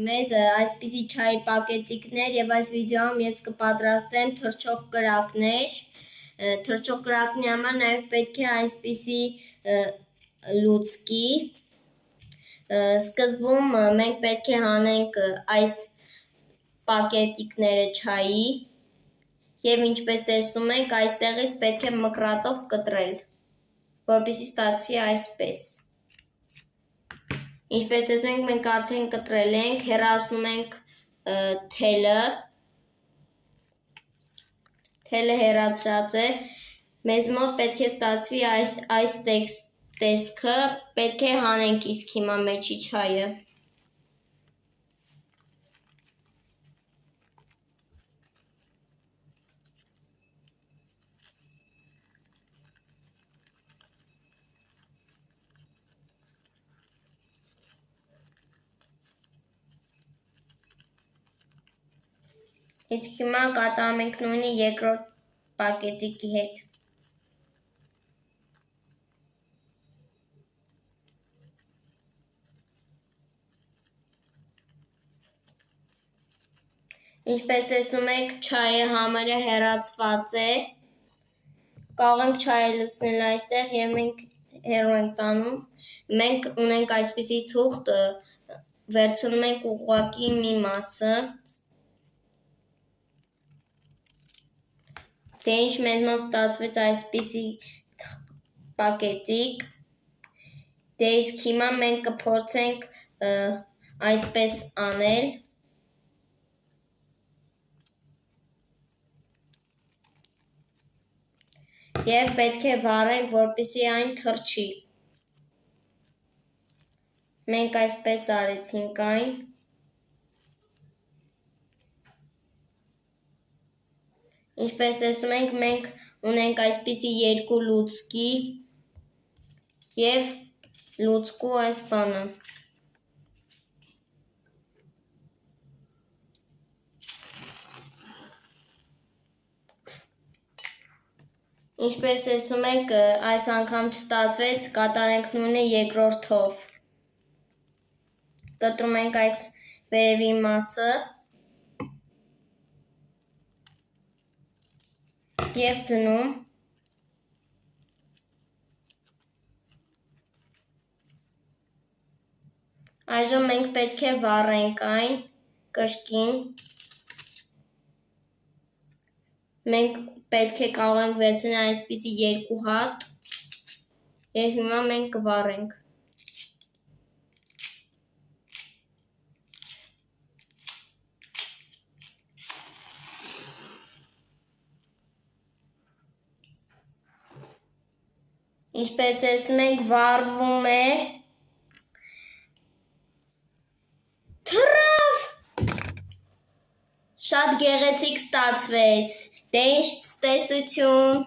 մեզ այսպիսի չայի պակետիկներ եւ այս վիդեոում ես կպատրաստեմ թռչող կրակներ։ Թռչող կրակնի համար նաեւ պետք է այսպիսի լուծկի։ Սկզբում մենք պետք է հանենք այս պակետիկները չայի եւ ինչպես տեսնում եք այստեղից պետք է մկրատով կտրել, որպեսզի ստացվի այսպես։ Ինչպես տեսնում եք, մենք արդեն կտրել ենք, հեռացնում ենք թելը հեռացրած է, մեզ մոտ պետք է ստացվի այս տեսքը, պետք է հանենք իսկ հիմա մեջի չայը։ Իսկ հիմա կատարում ենք նույնը երկրորդ պակետիկի հետ։ Ինչպես տեսնում եք, չայը համարյա հեռացված է։ Կարող ենք չայը լցնել այստեղ եւ մենք հեռու ենք տանում։ Մենք ունենք այսպիսի թուղթ, վերցնում ենք ուղղակի մի մասը։ Դե ինչ մեզ մոտ ստացվեց այսպիսի պակետիկ։ Դե իսկ հիմա մենք կփորձենք այսպես անել։ Եվ պետք է վառենք, որպեսզի այն թռչի։ Մենք այսպես արեցինք այն։ Ինչպես տեսնում եք, մենք ունենք այսպիսի երկու լուծկի եւ լուծկու այս բանը։ Ինչպես տեսնում եք, այս անգամ չստացվեց, կատարենք նույնը երկրորդով։ Կտրում ենք այս վերևի մասը եւ դնում։ Այժմ մենք պետք է վառենք այն կրկին։ Մենք պետք է կարող ենք վերցնել այսպիսի երկու հատ եւ հիմա մենք կվառենք։ Ինչպես տեսնում եք, վառվում է։ Թռավ։ Շատ գեղեցիկ ստացվեց։ Դե ինչ տեսություն։